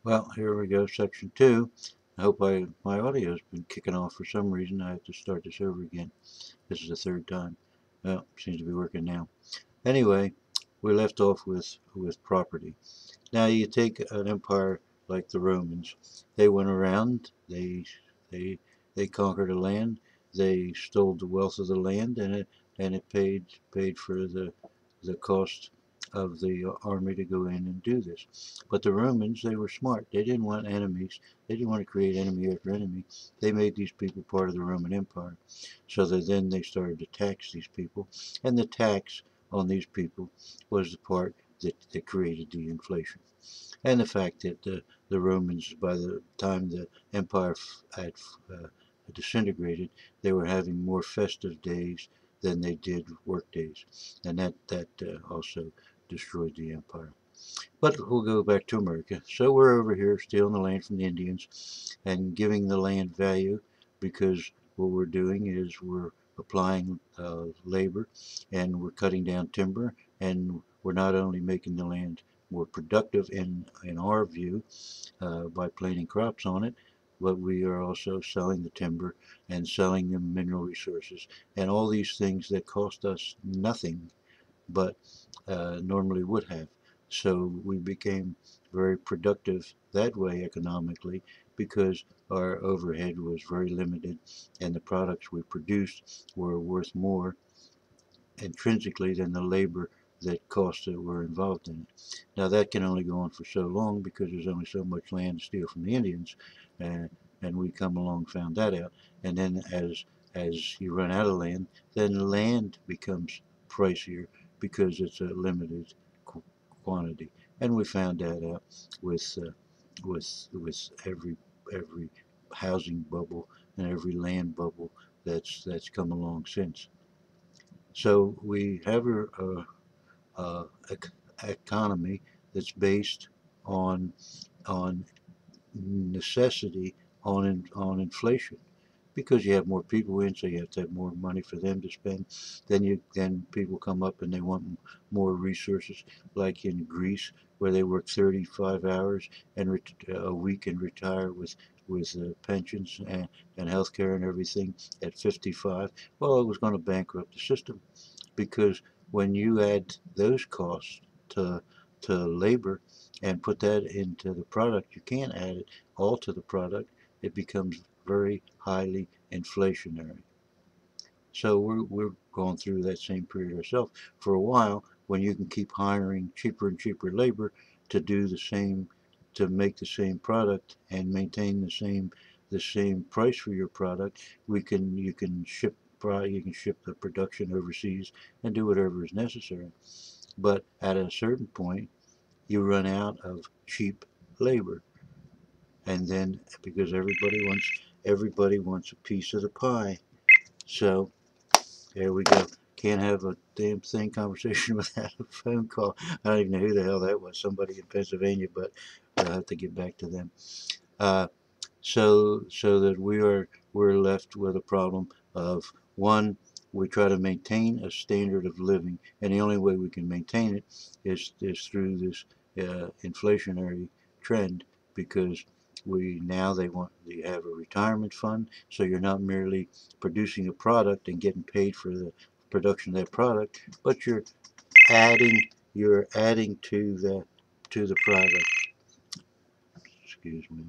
Well, here we go, section 2. I hope my audio's been kicking off for some reason. I have to start this over again. This is the third time. Well, seems to be working now. Anyway, we left off with property. Now you take an empire like the Romans. They went around, they they conquered a land, they stole the wealth of the land, and it paid for the cost of the army to go in and do this. But the Romans, they were smart. They didn't want enemies. They didn't want to create enemy after enemy. They made these people part of the Roman Empire. So that then they started to tax these people. And the tax on these people was the part that created the inflation. And the fact that the Romans, by the time the empire had disintegrated, they were having more festive days than they did work days, and that also destroyed the empire. But we'll go back to America. So we're over here stealing the land from the Indians and giving the land value, because what we're doing is we're applying labor, and we're cutting down timber, and we're not only making the land more productive in our view by planting crops on it, but we are also selling the timber and selling the mineral resources and all these things that cost us nothing, but normally would have. So we became very productive that way economically, because our overhead was very limited and the products we produced were worth more intrinsically than the labor that costs that were involved in it. Now that can only go on for so long, because there's only so much land to steal from the Indians, and we come along found that out. And then as you run out of land, then land becomes pricier because it's a limited quantity. And we found that out with with every housing bubble and every land bubble that's come along since. So we have a economy that's based on on necessity, on inflation, because you have more people in, so you have to have more money for them to spend. Then people come up and they want more resources, like in Greece, where they work 35 hours and a week and retire with pensions and health care and everything at 55. Well, it was going to bankrupt the system, because when you add those costs to labor and put that into the product, you can't add it all to the product. It becomes very highly inflationary. So we're going through that same period ourselves for a while, when you can keep hiring cheaper and cheaper labor to do the same, to make the same product and maintain the same price for your product. We can you can ship you can ship the production overseas and do whatever is necessary. But at a certain point, you run out of cheap labor, and then because everybody wants a piece of the pie. So there we go. Can't have a damn thing conversation without a phone call. I don't even know who the hell that was. Somebody in Pennsylvania, but I'll have to get back to them. Uh, so that we're left with a problem of, one, we try to maintain a standard of living, and the only way we can maintain it is through this inflationary trend, because they want you have a retirement fund, so you're not merely producing a product and getting paid for the production of that product, but adding you're adding to the product. Excuse me.